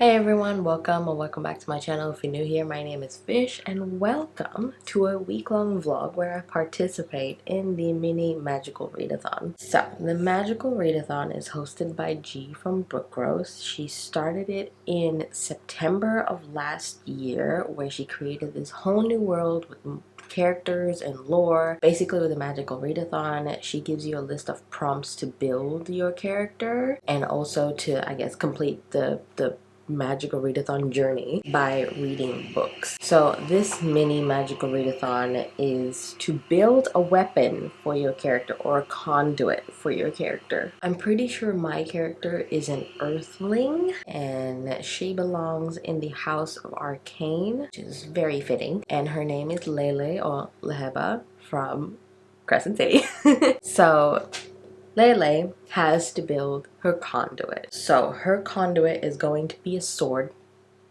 Hey everyone, welcome or welcome back to my channel. If you're new here, my name is Fish and welcome to a week-long vlog where I participate in the mini magical readathon. So, the magical readathon is hosted by G from Book She started it in September of last year where she created this whole new world with characters and lore. Basically with the magical readathon, she gives you a list of prompts to build your character and also to, I guess, complete the magical readathon journey by reading books. So this mini magical readathon is to build a weapon for your character or a conduit for your character. I'm pretty sure my character is an earthling and she belongs in the House of Arcane, which is very fitting, and her name is Lele or Leheba from Crescent City. So Lele has to build her conduit. So her conduit is going to be a sword,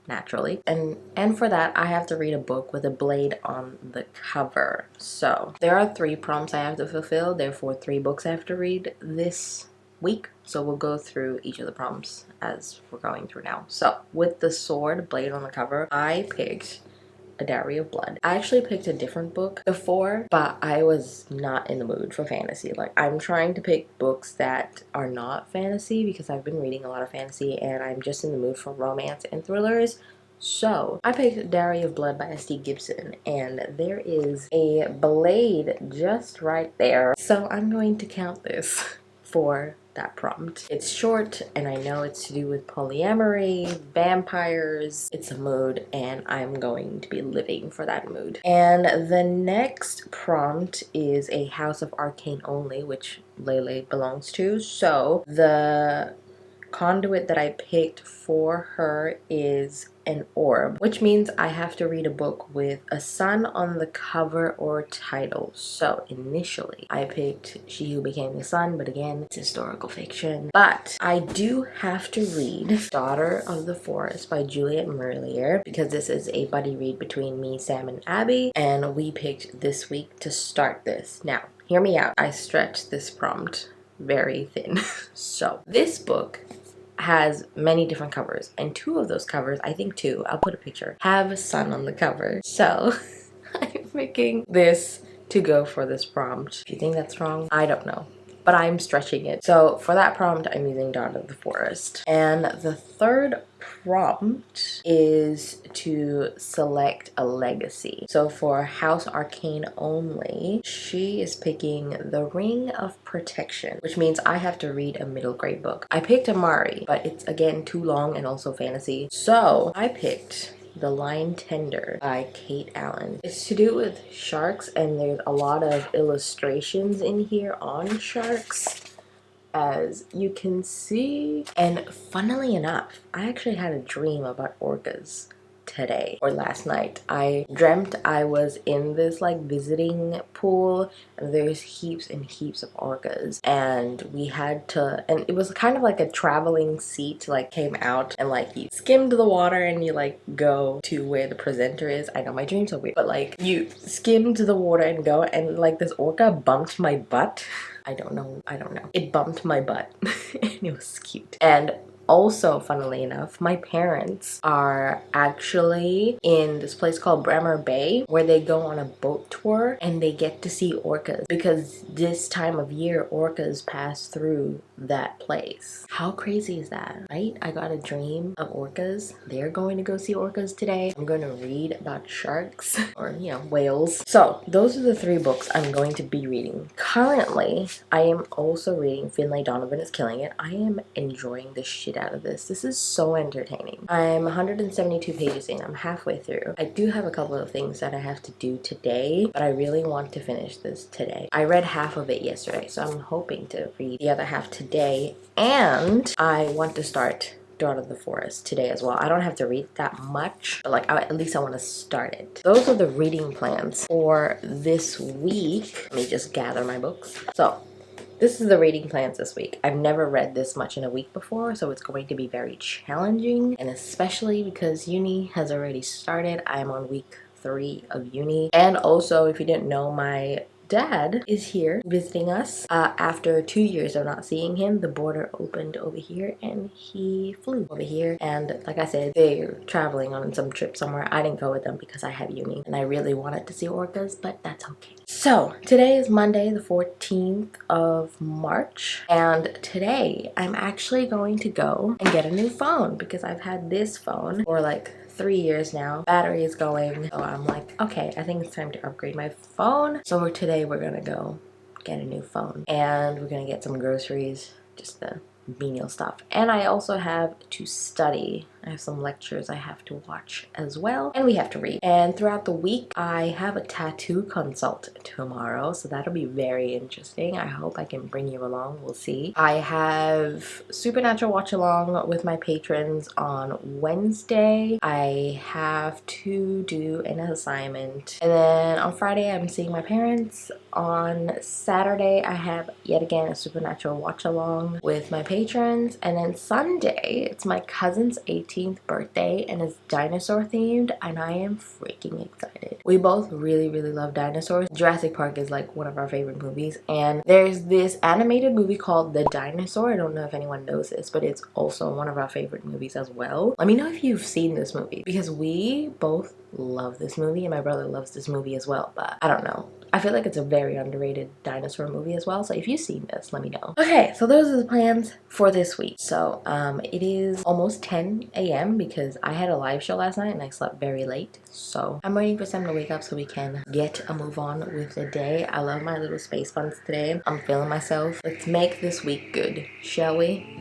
naturally. And for that, I have to read a book with a blade on the cover. So there are 3 prompts I have to fulfill. Therefore, 3 books I have to read this week. So we'll go through each of the prompts as we're going through now. So with the sword, blade on the cover, I picked A Diary of Blood. I actually picked a different book before, but I was not in the mood for fantasy. Like, I'm trying to pick books that are not fantasy because I've been reading a lot of fantasy and I'm just in the mood for romance and thrillers. So I picked A Diary of Blood by S.T. Gibson, and there is a blade just right there. So I'm going to count this for that prompt. It's short and I know it's to do with polyamory, vampires. It's a mood and I'm going to be living for that mood. And the next prompt is a House of Arcane only, which Lele belongs to. So the conduit that I picked for her is an orb, which means I have to read a book with a sun on the cover or title. So initially I picked She Who Became the Sun, but again, it's historical fiction. But I do have to read Daughter of the Forest by Juliet and Merlier because this is a buddy read between me, Sam, and Abby, and we picked this week to start this. Now, hear me out. I stretched this prompt very thin. So this book has many different covers, and 2 of those covers, I think 2, I'll put a picture, have a sun on the cover. So I'm picking this to go for this prompt. If you think that's wrong, I don't know, but I'm stretching it. So for that prompt, I'm using Daughter of the Forest. And the third prompt is to select a legacy. So for House Arcane only, she is picking The Ring of Protection, which means I have to read a middle grade book. I picked Amari, but it's again too long and also fantasy. So I picked The Lion Tender by Kate Allen. It's to do with sharks and there's a lot of illustrations in here on sharks, as you can see. And funnily enough, I actually had a dream about orcas today or last night. I dreamt I was in this like visiting pool and there's heaps and heaps of orcas, and we had to, and it was kind of like a traveling seat, like came out and like you skimmed the water and you like go to where the presenter is. I know my dreams are weird, but like you skimmed the water and go, and like this orca bumped my butt. I don't know. It bumped my butt and it was cute. And also, funnily enough, my parents are actually in this place called Bremer Bay where they go on a boat tour and they get to see orcas because this time of year orcas pass through that place. How crazy is that, right? I got a dream of orcas. They're going to go see orcas today. I'm going to read about sharks or, you know, whales. So those are the 3 books I'm going to be reading. Currently, I am also reading Finlay Donovan is Killing It. I am enjoying the shit out of this. This is so entertaining. I'm 172 pages in. I'm halfway through. I do have a couple of things that I have to do today, but I really want to finish this today. I read half of it yesterday, so I'm hoping to read the other half today, and I want to start Daughter of the Forest today as well. I don't have to read that much, but like at least I want to start it. Those are the reading plans for this week. Let me just gather my books. So this is the reading plans this week. I've never read this much in a week before, so it's going to be very challenging, and especially because uni has already started. I'm on week 3 of uni. And also, if you didn't know, my dad is here visiting us. After 2 years of not seeing him, the border opened over here and he flew over here. And like I said, they're traveling on some trip somewhere. I didn't go with them because I have uni and I really wanted to see orcas, but that's okay. So today is Monday, the 14th of March, and today I'm actually going to go and get a new phone because I've had this phone for like 3 years now. Battery is going, so I'm like, okay, I think it's time to upgrade my phone. So today we're gonna go get a new phone and we're gonna get some groceries, just the menial stuff. And I also have to study. I have some lectures I have to watch as well, and we have to read. And throughout the week I have a tattoo consult tomorrow, so that'll be very interesting. I hope I can bring you along. We'll see. I have supernatural watch along with my patrons on Wednesday. I have to do an assignment, and then on Friday I'm seeing my parents. On Saturday I have yet again a supernatural watch along with my patrons, and then Sunday it's my cousin's 18th birthday and it's dinosaur themed, and I am freaking excited. We both really love dinosaurs. Jurassic Park is like one of our favorite movies, and there's this animated movie called The Dinosaur. I don't know if anyone knows this, but it's also one of our favorite movies as well. Let me know if you've seen this movie because we both love this movie and my brother loves this movie as well, but I don't know. I feel like it's a very underrated dinosaur movie as well, so if you've seen this, let me know. Okay, so those are the plans for this week. So it is almost 10 a.m. because I had a live show last night and I slept very late, so I'm waiting for Sam to wake up so we can get a move on with the day. I love my little space buns today. I'm feeling myself. Let's make this week good, shall we?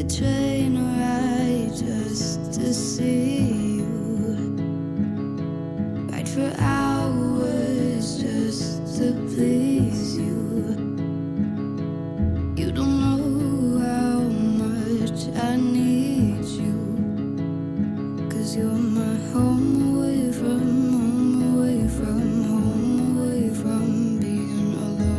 Train ride just to see you, ride for hours just to please you. You don't know how much I need you, 'cause you're my home away from home, away from home, away from being alone.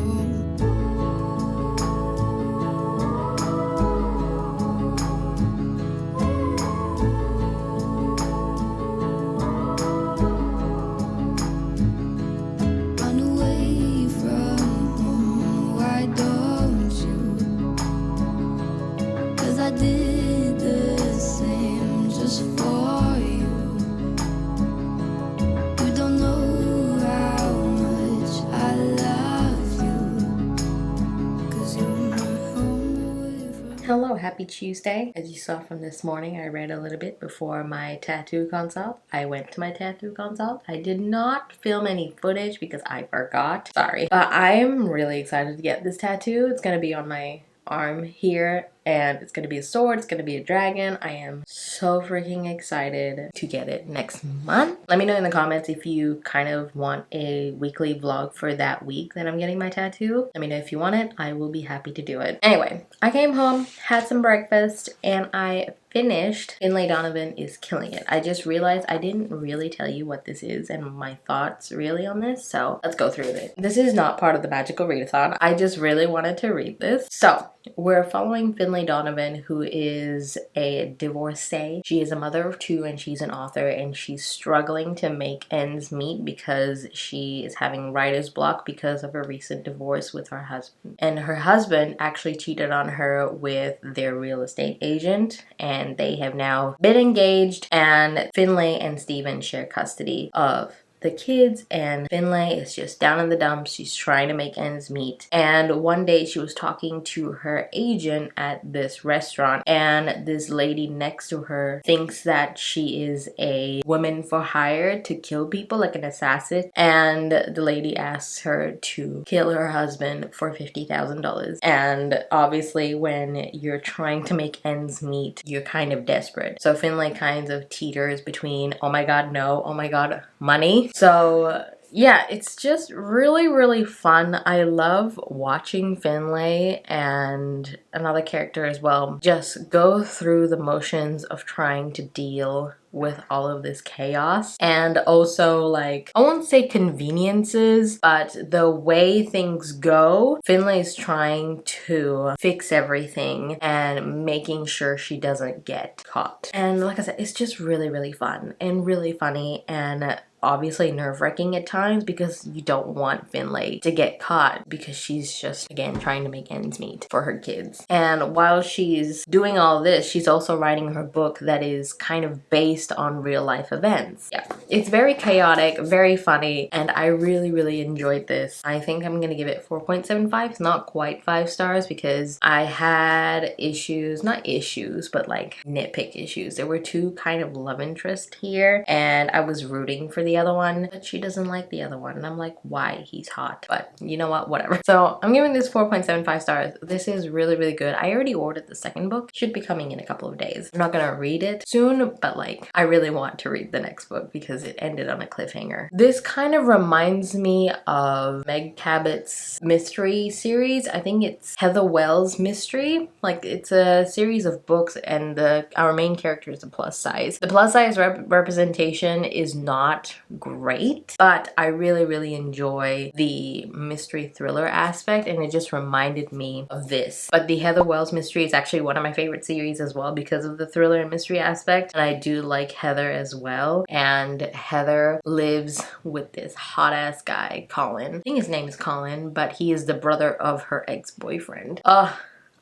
Hello, happy Tuesday. As you saw from this morning, I read a little bit before my tattoo consult. I went to my tattoo consult. I did not film any footage because I forgot. Sorry. But I'm really excited to get this tattoo. It's gonna be on my arm here, and it's gonna be a sword, it's gonna be a dragon. I am so freaking excited to get it next month. Let me know in the comments if you kind of want a weekly vlog for that week that I'm getting my tattoo. Let me know if you want it. I will be happy to do it. Anyway, I came home, had some breakfast, and I finished Finlay Donovan Is Killing It. I just realized I didn't really tell you what this is and my thoughts really on this, so let's go through it. This is not part of the magical readathon. I just really wanted to read this. So we're following Finlay Donovan, who is a divorcee. She is a mother of two and she's an author, and she's struggling to make ends meet because she is having writer's block because of her recent divorce with her husband. And her husband actually cheated on her with their real estate agent, and they have now been engaged, and Finlay and Steven share custody of the kids, and Finlay is just down in the dumps. She's trying to make ends meet, and one day she was talking to her agent at this restaurant, and this lady next to her thinks that she is a woman for hire to kill people, like an assassin, and the lady asks her to kill her husband for $50,000. And obviously when you're trying to make ends meet, you're kind of desperate, so Finlay kind of teeters between oh my god no, oh my god money. So yeah, it's just really fun. I love watching Finlay and another character as well just go through the motions of trying to deal with all of this chaos, and also like, I won't say conveniences, but the way things go, Finlay is trying to fix everything and making sure she doesn't get caught. And like I said, it's just really, really fun and really funny, and obviously nerve-wracking at times because you don't want Finlay to get caught because she's just, again, trying to make ends meet for her kids. And while she's doing all this, she's also writing her book that is kind of based on real life events. Yeah, it's very chaotic, very funny, and I really, really enjoyed this. I think I'm gonna give it 4.75. It's not quite 5 stars because I had issues, not issues, but like nitpick issues. There were 2 kind of love interests here, and I was rooting for the other one, but she doesn't like the other one, and I'm like, why? He's hot. But you know what, whatever. So I'm giving this 4.75 stars. This is really, really good. I already ordered the second book. Should be coming in a couple of days. I'm not gonna read it soon, but like, I really want to read the next book because it ended on a cliffhanger. This kind of reminds me of Meg Cabot's mystery series. I think it's Heather Wells Mystery. Like, it's a series of books, and our main character is a plus size. The plus size representation is not great, but I really, really enjoy the mystery thriller aspect, and it just reminded me of this. But the Heather Wells mystery is actually one of my favorite series as well because of the thriller and mystery aspect, and I do like Heather as well. And Heather lives with this hot ass guy, Colin. I think his name is Colin, but he is the brother of her ex-boyfriend.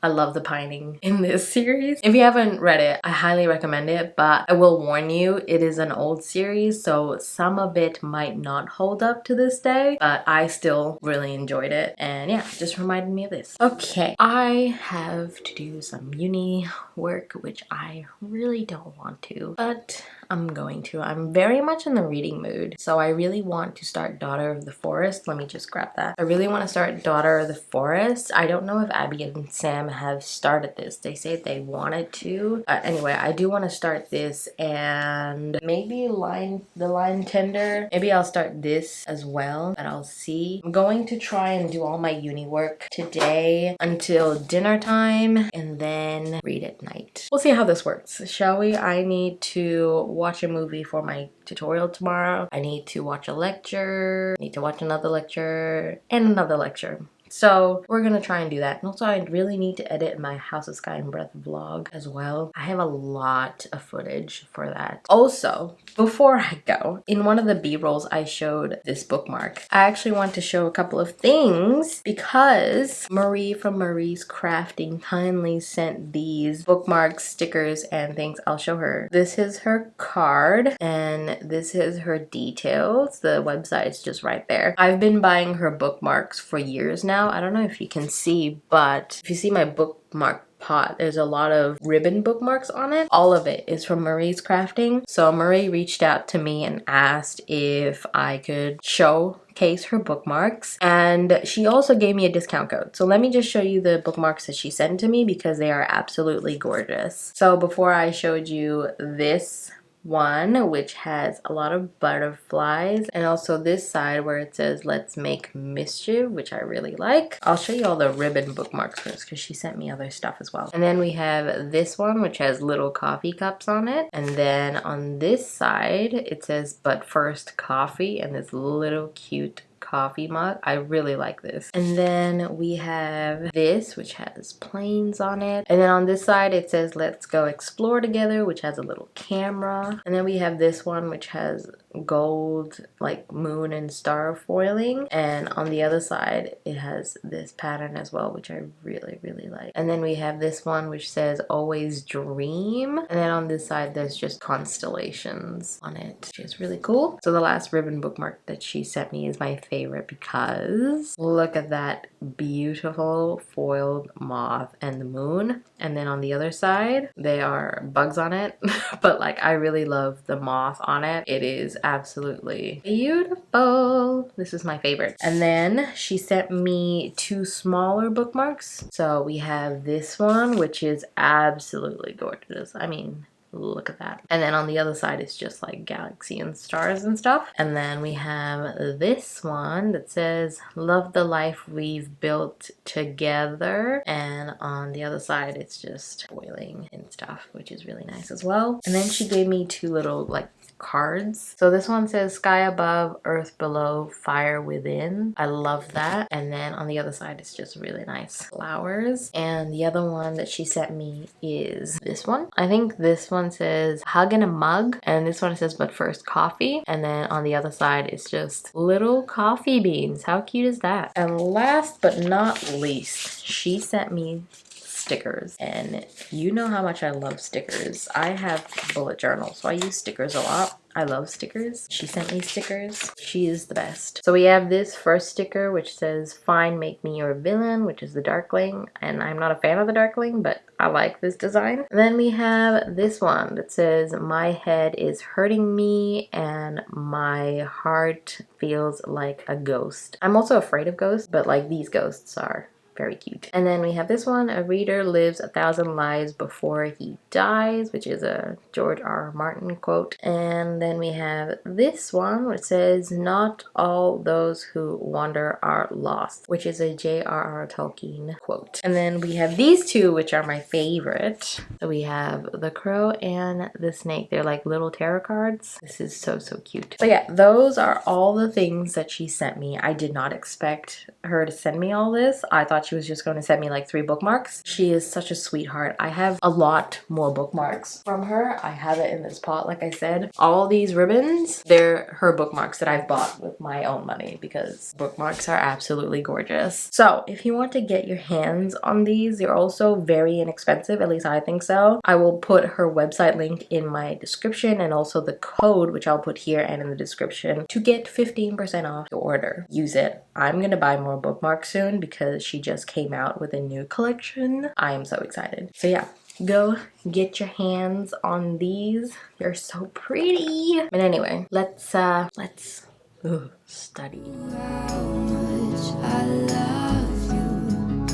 I love the pining in this series. If you haven't read it, I highly recommend it, but I will warn you, it is an old series, so some of it might not hold up to this day, but I still really enjoyed it. And yeah, it just reminded me of this. Okay, I have to do some uni work, which I really don't want to, but I'm going to. I'm very much in the reading mood, so I really want to start Daughter of the Forest. Let me just grab that. I really want to start Daughter of the Forest. I don't know if Abby and Sam have started this. They say they wanted to. Anyway, I do want to start this, and maybe the Lion Tender. Maybe I'll start this as well, but I'll see. I'm going to try and do all my uni work today until dinner time, and then read at night. We'll see how this works, shall we? I need to watch a movie for my tutorial tomorrow. I need to watch a lecture, I need to watch another lecture, and another lecture. So we're gonna try and do that. And also I really need to edit my House of Sky and Breath vlog as well. I have a lot of footage for that. Also, before I go, in one of the B-rolls I showed this bookmark. I actually want to show a couple of things because Marie from Marie's Crafting kindly sent these bookmarks, stickers, and things. I'll show her. This is her card, and this is her details. The website's just right there. I've been buying her bookmarks for years now. I don't know if you can see, but if you see my bookmark pot, there's a lot of ribbon bookmarks on it. All of it is from Marie's Crafting. So Marie reached out to me and asked if I could showcase her bookmarks, and she also gave me a discount code. So let me just show you the bookmarks that she sent to me because they are absolutely gorgeous. So before, I showed you this one, which has a lot of butterflies, and also this side where it says "Let's Make Mischief," which I really like. I'll show you all the ribbon bookmarks first because she sent me other stuff as well. And then we have this one, which has little coffee cups on it, and then on this side it says "But First Coffee," and this little cute coffee mug. I really like this. And then we have this, which has planes on it. And then on this side it says "Let's Go Explore Together," which has a little camera. And then we have this one, which has gold like moon and star foiling, and on the other side it has this pattern as well, which I really, really like. And then we have this one which says "Always Dream," and then on this side there's just constellations on it, which is really cool. So the last ribbon bookmark that she sent me is my favorite because look at that beautiful foiled moth and the moon, and then on the other side there are bugs on it but like I really love the moth on it. It is absolutely beautiful. This is my favorite. And then she sent me 2 smaller bookmarks. So we have this one, which is absolutely gorgeous. I mean, look at that. And then on the other side it's just like galaxy and stars and stuff. And then we have this one that says love the life we've built together, and on the other side it's just boiling and stuff, which is really nice as well. And then she gave me two little like cards. So this one says sky above, earth below, fire within. I love that. And then on the other side it's just really nice flowers. And the other one that she sent me is this one. I think this one says hug in a mug, and this one says but first coffee. And then on the other side it's just little coffee beans. How cute is that? And last but not least, she sent me stickers, and you know how much I love stickers. I have bullet journals, so I use stickers a lot. I love stickers. She sent me stickers. She is the best. So we have this first sticker which says fine, make me your villain, which is the Darkling, and I'm not a fan of the Darkling, but I like this design. And then we have this one that says my head is hurting me and my heart feels like a ghost. I'm also afraid of ghosts, but like these ghosts are very cute. And then we have this one, a reader lives 1,000 lives before he dies, which is a George R. R. Martin quote. And then we have this one which says not all those who wander are lost, which is a J.R.R. Tolkien quote. And then we have these two which are my favorite. So we have the crow and the snake. They're like little tarot cards. This is so cute. So yeah, those are all the things that she sent me. I did not expect her to send me all this. I thought she was just going to send me like 3 bookmarks. She is such a sweetheart. I have a lot more bookmarks from her. I have it in this pot, like I said. All these ribbons, they're her bookmarks that I've bought with my own money because bookmarks are absolutely gorgeous. So if you want to get your hands on these, they're also very inexpensive, at least I think so. I will put her website link in my description, and also the code, which I'll put here and in the description, to get 15% off your order. Use it. I'm gonna buy more bookmarks soon because she just came out with a new collection. I am so excited. So yeah, go get your hands on these. They're so pretty. But anyway, let's study. How much I love you,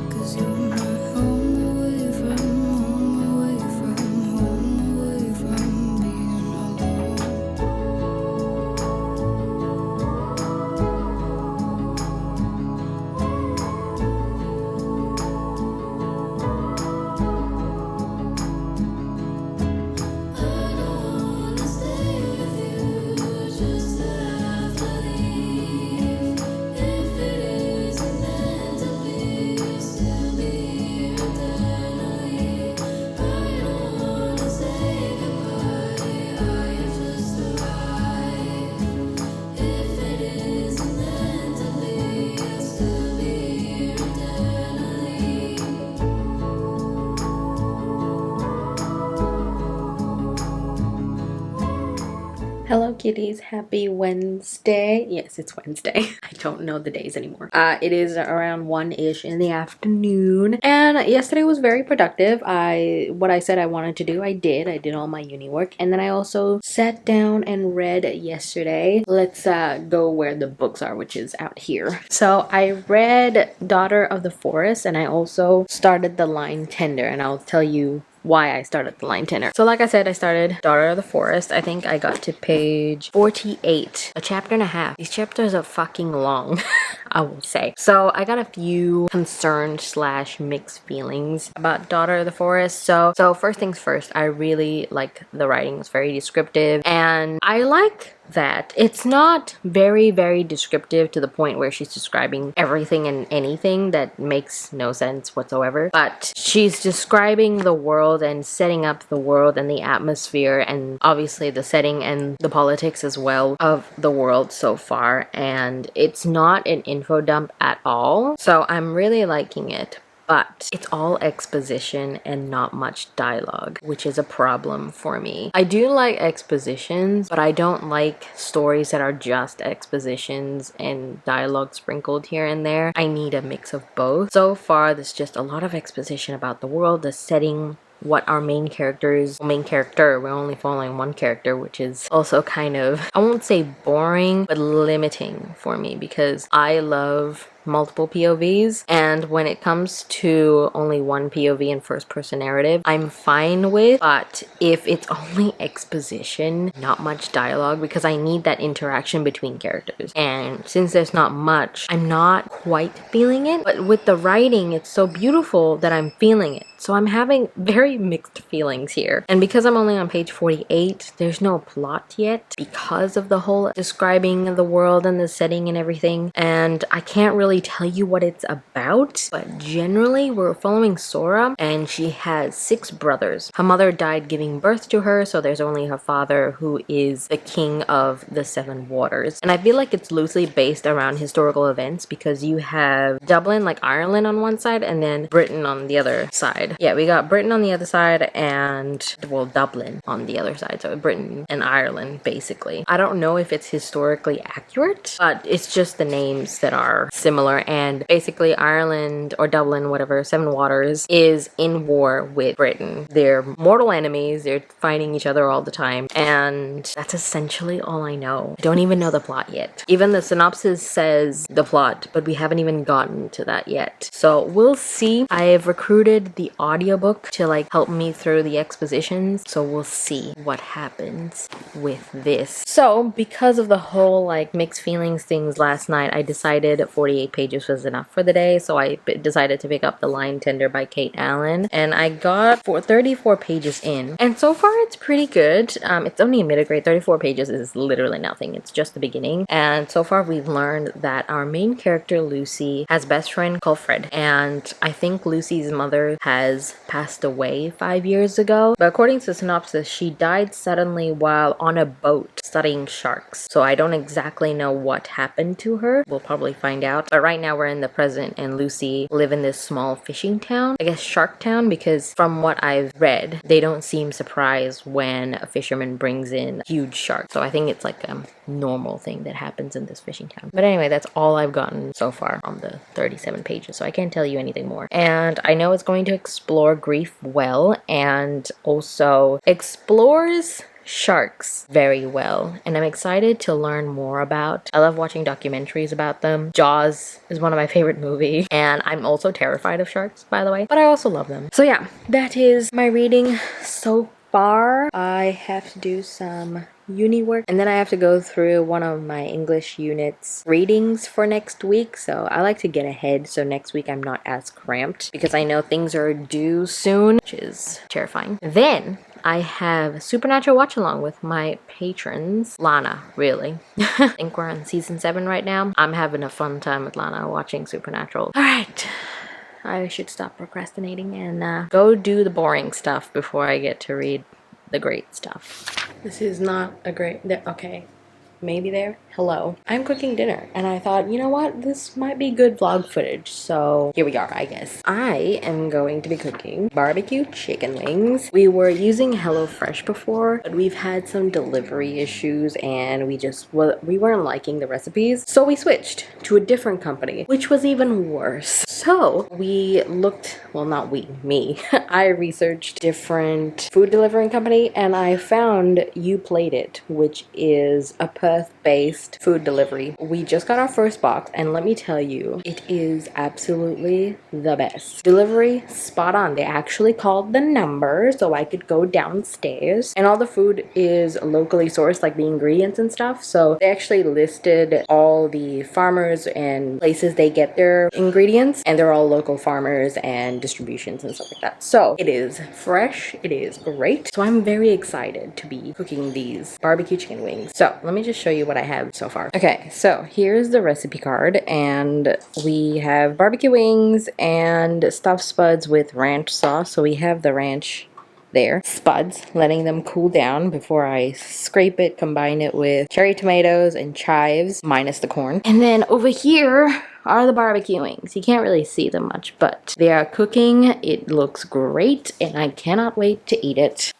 'cause you're my home away from home, away from home, away from being alone. I don't wanna stay with you just to have to leave. If it isn't meant to be, you'll still be here eternally. I don't wanna say goodbye, I just arrive. If it isn't meant to be, you'll still be here eternally. Hello kitties, happy Wednesday. Yes, it's Wednesday. I don't know the days anymore. It is around 1-ish in the afternoon, and yesterday was very productive. What I said I wanted to do, I did. I did all my uni work, and then I also sat down and read yesterday. Let's go where the books are, which is out here. So I read Daughter of the Forest, and I also started The Line Tender, and I'll tell you why I started The Line Tender. So like I said, I started Daughter of the Forest. I think I got to page 48, a chapter and a half. These chapters are fucking long, I will say. So I got a few concerned / mixed feelings about Daughter of the Forest. So first things first, I really like the writing. It's very descriptive, and I like that it's not very descriptive to the point where she's describing everything and anything that makes no sense whatsoever, but she's describing the world and setting up the world and the atmosphere, and obviously the setting and the politics as well of the world so far, and it's not an info dump at all. So I'm really liking it. But it's all exposition and not much dialogue, which is a problem for me. I do like expositions, but I don't like stories that are just expositions and dialogue sprinkled here and there. I need a mix of both. So far, there's just a lot of exposition about the world, the setting, what our main character, we're only following one character, which is also kind of, I won't say boring, but limiting for me, because I love multiple POVs, and when it comes to only one POV in first person narrative, I'm fine with. But if it's only exposition, not much dialogue, because I need that interaction between characters, and since there's not much, I'm not quite feeling it. But with the writing, it's so beautiful that I'm feeling it. So I'm having very mixed feelings here. And because I'm only on page 48, there's no plot yet because of the whole describing the world and the setting and everything. And I can't really tell you what it's about, but generally we're following Sora, and she has 6 brothers. Her mother died giving birth to her, so there's only her father, who is the king of the 7 waters. And I feel like it's loosely based around historical events, because you have Dublin, like Ireland, on one side, and then Britain on the other side. Yeah, we got Britain on the other side and, well, Dublin on the other side. So Britain and Ireland, basically. I don't know if it's historically accurate, but it's just the names that are similar. And basically Ireland, or Dublin, whatever, 7 waters, is in war with Britain. They're mortal enemies. They're fighting each other all the time. And that's essentially all I know. I don't even know the plot yet. Even the synopsis says the plot, but we haven't even gotten to that yet. So we'll see. I have recruited the audiobook to like help me through the expositions, so we'll see what happens with this. So because of the whole like mixed feelings things last night, I decided 48 pages was enough for the day, so I decided to pick up The Lion Tender by Kate Allen, and I got 34 pages in, and so far it's pretty good. It's only a middle grade. 34 pages is literally nothing. It's just the beginning, and so far we've learned that our main character Lucy has a best friend called Fred, and I think Lucy's mother has passed away 5 years ago, but according to the synopsis, she died suddenly while on a boat studying sharks. So I don't exactly know what happened to her. We'll probably find out. But right now we're in the present, and Lucy live in this small fishing town, I guess Shark Town, because from what I've read, they don't seem surprised when a fisherman brings in huge sharks. So I think it's like a normal thing that happens in this fishing town. But anyway, that's all I've gotten so far on the 37 pages, so I can't tell you anything more. And I know it's going to explore grief well, and also explores sharks very well, and I'm excited to learn more about. I love watching documentaries about them. Jaws is one of my favorite movies, and I'm also terrified of sharks, by the way, but I also love them. So yeah, that is my reading so far. I have to do some uni work, and then I have to go through one of my English units readings for next week, so I like to get ahead so next week I'm not as cramped, because I know things are due soon, which is terrifying. Then I have Supernatural watch along with my patrons, Lana, really. I think we're on season 7 right now. I'm having a fun time with Lana watching Supernatural. All right, I should stop procrastinating and go do the boring stuff before I get to read the great stuff. This is not a great, okay, maybe there. Hello. I'm cooking dinner, and I thought, you know what, this might be good vlog footage, so here we are, I guess. I am going to be cooking barbecue chicken wings. We were using HelloFresh before, but we've had some delivery issues, and we weren't liking the recipes, so we switched to a different company, which was even worse. So we looked, well, not we, me. I researched different food delivering company, and I found You Played It, which is a Perth-based food delivery. We just got our first box, and let me tell you, it is absolutely the best. Delivery spot on. They actually called the number so I could go downstairs, and all the food is locally sourced, like the ingredients and stuff. So they actually listed all the farmers and places they get their ingredients, and they're all local farmers and distributions and stuff like that. So it is fresh, it is great. So I'm very excited to be cooking these barbecue chicken wings. So let me just show you what I have so far. Okay, so here's the recipe card, and we have barbecue wings and stuffed spuds with ranch sauce. So we have the ranch there. Spuds, letting them cool down before I scrape it, combine it with cherry tomatoes and chives, minus the corn. And then over here are the barbecue wings. You can't really see them much, but they are cooking. It looks great, and I cannot wait to eat it.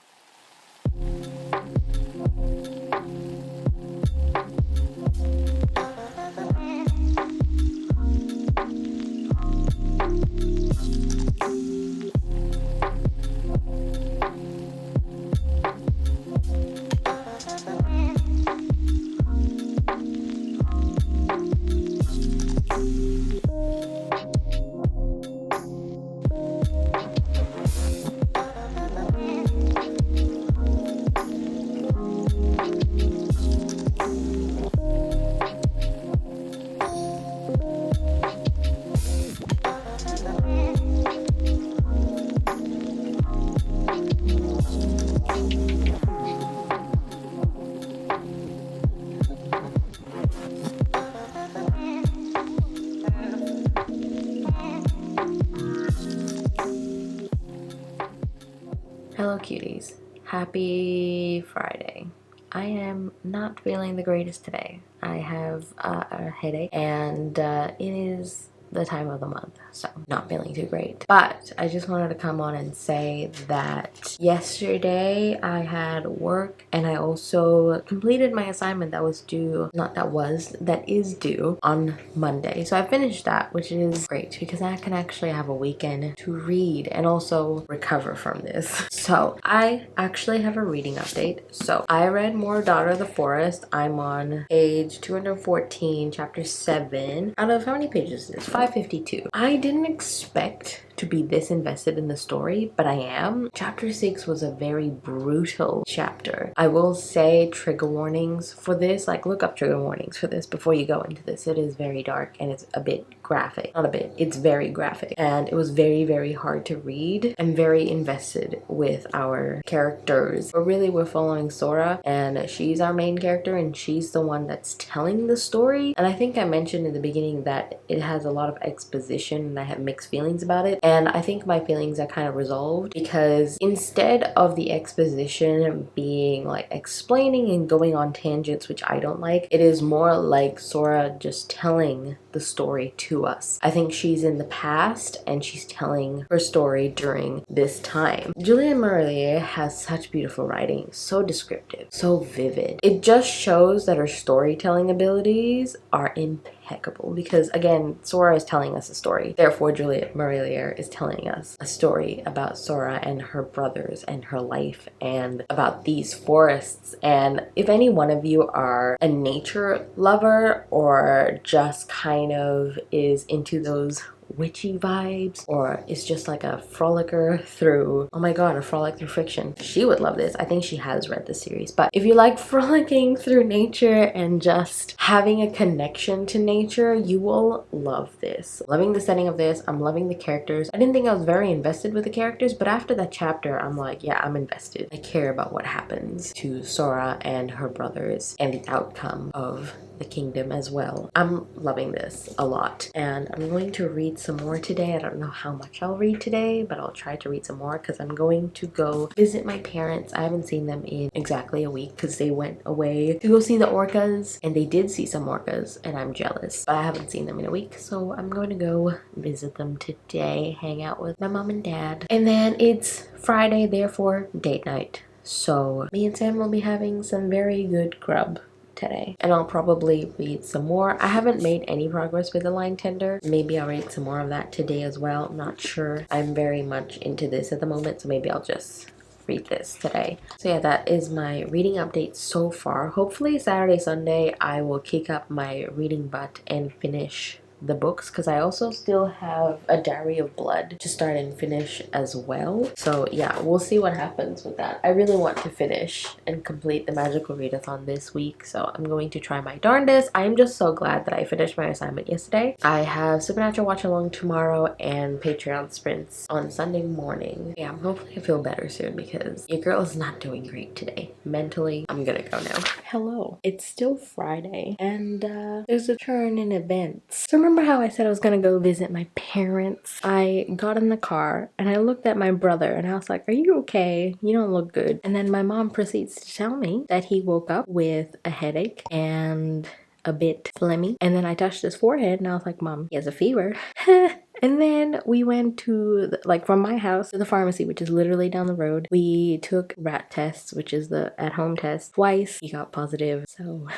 cuties, happy Friday. I am not feeling the greatest today. I have a headache and it is the time of the month, so not feeling too great. But I just wanted to come on and say that yesterday I had work and I also completed my assignment that was due, that is due on Monday. So I finished that, which is great because I can actually have a weekend to read and also recover from this. So I actually have a reading update. So I read more Daughter of the Forest. I'm on page 214, chapter 7. Out of how many pages is this? 552. I didn't expect to be this invested in the story, but I am. Chapter 6 was a very brutal chapter. I will say trigger warnings for this, like look up trigger warnings for this before you go into this. It is very dark and it's a bit graphic. Not a bit, it's very graphic. And it was very, very hard to read. I'm very invested with our characters. But really we're following Sora and she's our main character and she's the one that's telling the story. And I think I mentioned in the beginning that it has a lot of exposition and I have mixed feelings about it. And I think my feelings are kind of resolved because instead of the exposition being like explaining and going on tangents, which I don't like, it is more like Sora just telling the story to us. I think she's in the past and she's telling her story during this time. Juliet Merlier has such beautiful writing, so descriptive, so vivid. It just shows that her storytelling abilities are impeccable because again, Sora is telling us a story. Therefore, Juliet Marillier is telling us a story about Sora and her brothers and her life and about these forests. And if any one of you are a nature lover or just kind of is into those witchy vibes or is just like a frolicker through, oh my god, a frolic through fiction, she would love this. I think she has read the series. But if you like frolicking through nature and just having a connection to nature, you will love this. Loving the setting of this. I'm loving the characters. I didn't think I was very invested with the characters, but after that chapter I'm like, yeah, I'm invested. I care about what happens to Sora and her brothers and the outcome of the kingdom as well. I'm loving this a lot and I'm going to read some more today. I don't know how much I'll read today, but I'll try to read some more because I'm going to go visit my parents. I haven't seen them in exactly a week because they went away to go see the orcas and they did see some orcas and I'm jealous, but I haven't seen them in a week, so I'm going to go visit them today, hang out with my mom and dad, and then it's Friday, therefore date night. So me and Sam will be having some very good grub today and I'll probably read some more. I haven't made any progress with the line tender. Maybe I'll read some more of that today as well. I'm not sure. I'm very much into this at the moment, so maybe I'll just read this today. So yeah, that is my reading update so far. Hopefully Saturday, Sunday I will kick up my reading butt and finish the books because I also still have a Diary of Blood to start and finish as well. So yeah, we'll see what happens with that. I really want to finish and complete the magical readathon this week, so I'm going to try my darndest. I am just so glad that I finished my assignment yesterday. I have Supernatural Watch Along tomorrow and Patreon sprints on Sunday morning. Yeah, hopefully I feel better soon because your girl is not doing great today. Mentally, I'm gonna go now. Hello. It's still Friday and there's a turn in events. So remember how I said I was gonna go visit my parents? I got in the car and I looked at my brother and I was like, are you okay? You don't look good. And then my mom proceeds to tell me that he woke up with a headache and a bit phlegmy. And then I touched his forehead and I was like, Mom, he has a fever. And then we went to, from my house to the pharmacy, which is literally down the road. We took rat tests, which is the at-home test, twice. He got positive, so...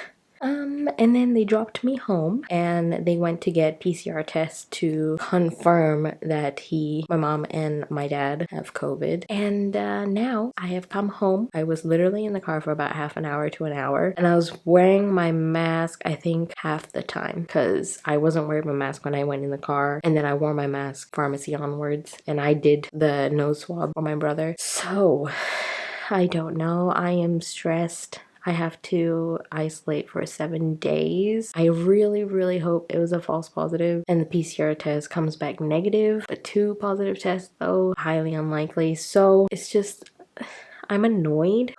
and then they dropped me home and they went to get PCR tests to confirm that my mom and my dad have COVID. And now I have come home. I was literally in the car for about half an hour to an hour and I was wearing my mask, I think half the time, because I wasn't wearing my mask when I went in the car, and then I wore my mask pharmacy onwards and I did the nose swab for my brother. So I don't know. I am stressed. I have to isolate for 7 days. I really, really hope it was a false positive and the PCR test comes back negative. But 2 positive tests though, highly unlikely. So it's just, I'm annoyed.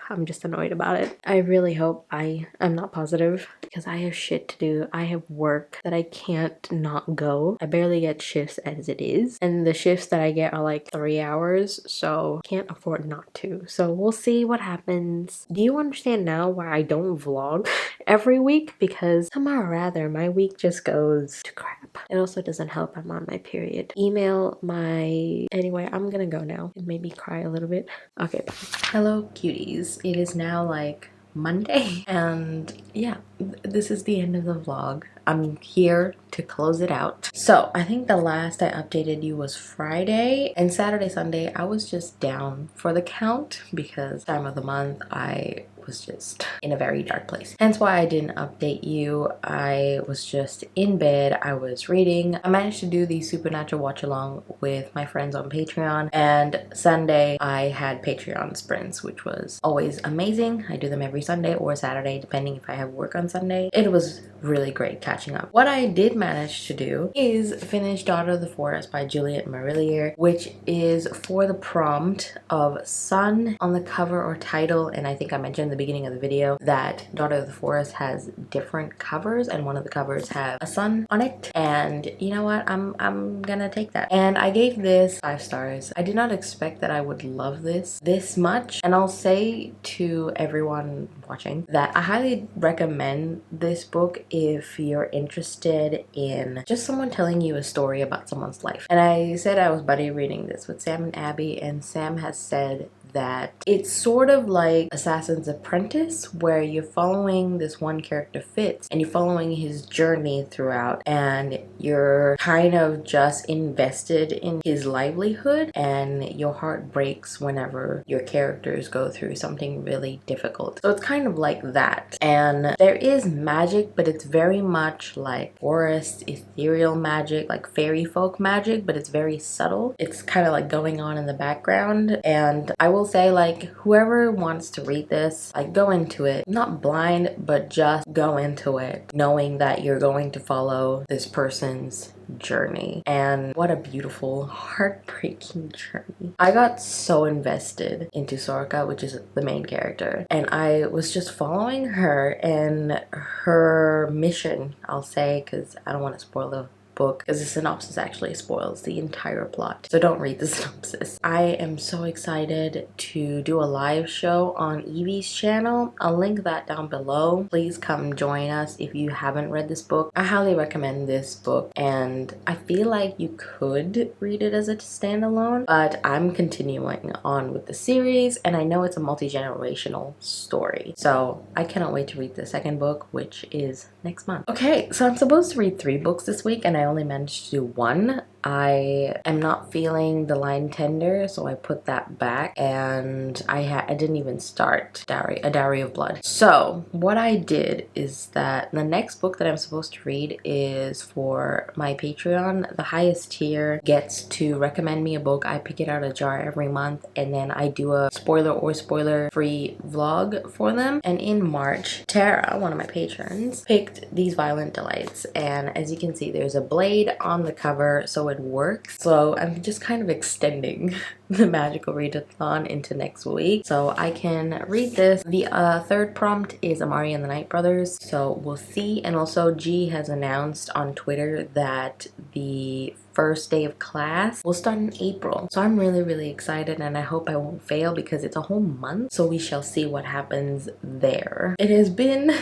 I'm just annoyed about it. I really hope I'm not positive because I have shit to do. I have work that I can't not go. I barely get shifts as it is, and the shifts that I get are like 3 hours, so can't afford not to. So we'll see what happens. Do you understand now why I don't vlog every week? Because somehow or rather my week just goes to crap. It also doesn't help I'm on my period. Email my... Anyway, I'm gonna go now. It made me cry a little bit. Okay, bye. Hello cuties. It is now like Monday and yeah, this is the end of the vlog. I'm here to close it out. So I think the last I updated you was Friday, and Saturday, Sunday I was just down for the count because time of the month I was just in a very dark place. Hence why I didn't update you. I was just in bed. I was reading. I managed to do the Supernatural watch along with my friends on Patreon, and Sunday I had Patreon sprints, which was always amazing. I do them every Sunday or Saturday depending if I have work on Sunday. It was really great catching up. What I did manage to do is finish Daughter of the Forest by Juliet and Marillier, which is for the prompt of sun on the cover or title. And I think I mentioned in the beginning of the video that Daughter of the Forest has different covers, and one of the covers have a sun on it. And you know what, I'm gonna take that. And I gave this 5 stars. I did not expect that I would love this much, and I'll say to everyone watching that I highly recommend this book if you're interested in just someone telling you a story about someone's life. And I said I was buddy reading this with Sam and Abby, and Sam has said that it's sort of like Assassin's Apprentice, where you're following this one character Fitz and you're following his journey throughout, and you're kind of just invested in his livelihood, and your heart breaks whenever your characters go through something really difficult. So it's kind of like that, and there is magic, but it's very much like forest ethereal magic, like fairy folk magic, but it's very subtle. It's kind of like going on in the background. And I will say, like, whoever wants to read this, like, go into it not blind, but just go into it knowing that you're going to follow this person's journey. And what a beautiful, heartbreaking journey. I got so invested into Sorka, which is the main character, and I was just following her and her mission, I'll say, because I don't want to spoil the book, because the synopsis actually spoils the entire plot, so don't read the synopsis. I am so excited to do a live show on Evie's channel. I'll link that down below. Please come join us if you haven't read this book. I highly recommend this book, and I feel like you could read it as a standalone, but I'm continuing on with the series, and I know it's a multi-generational story, so I cannot wait to read the second book, which is next month. Okay, so I'm supposed to read 3 books this week, and I only managed to do 1. I am not feeling The Line Tender, so I put that back, and I didn't even start A Dowry of Blood. So what I did is that the next book that I'm supposed to read is for my Patreon. The highest tier gets to recommend me a book. I pick it out of a jar every month, and then I do a spoiler or spoiler free vlog for them. And in March, Tara, one of my patrons, picked these Violent Delights, and as you can see, there's a blade on the cover, so it works. So I'm just kind of extending the magical readathon into next week so I can read this. The third prompt is Amari and the Night Brothers, so we'll see. And also G has announced on Twitter that the first day of class will start in April, so I'm really excited, and I hope I won't fail because it's a whole month, so we shall see what happens there. It has been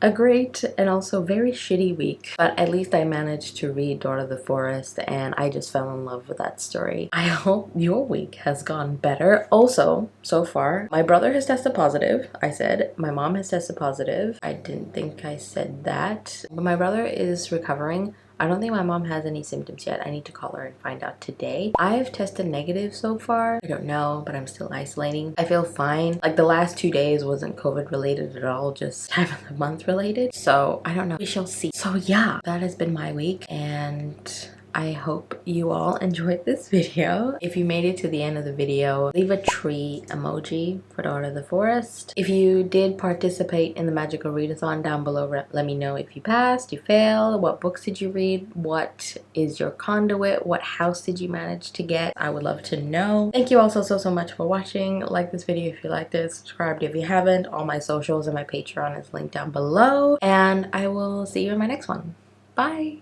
a great and also very shitty week, but at least I managed to read Daughter of the Forest, and I just fell in love with that story. I hope your week has gone better. Also, so far, my brother has tested positive. I said my mom has tested positive. I didn't think I said that, but my brother is recovering. I don't think my mom has any symptoms yet. I need to call her and find out today. I've tested negative so far. I don't know, but I'm still isolating. I feel fine. Like the last 2 days wasn't COVID related at all, just time of the month related. So I don't know. We shall see. So yeah, that has been my week, and I hope you all enjoyed this video. If you made it to the end of the video, leave a tree emoji for Daughter of the Forest. If you did participate in the magical readathon, down below, let me know if you passed, you failed, what books did you read, what is your conduit, what house did you manage to get. I would love to know. Thank you all so much for watching. Like this video if you liked it, subscribe if you haven't. All my socials and my Patreon is linked down below, and I will see you in my next one. Bye.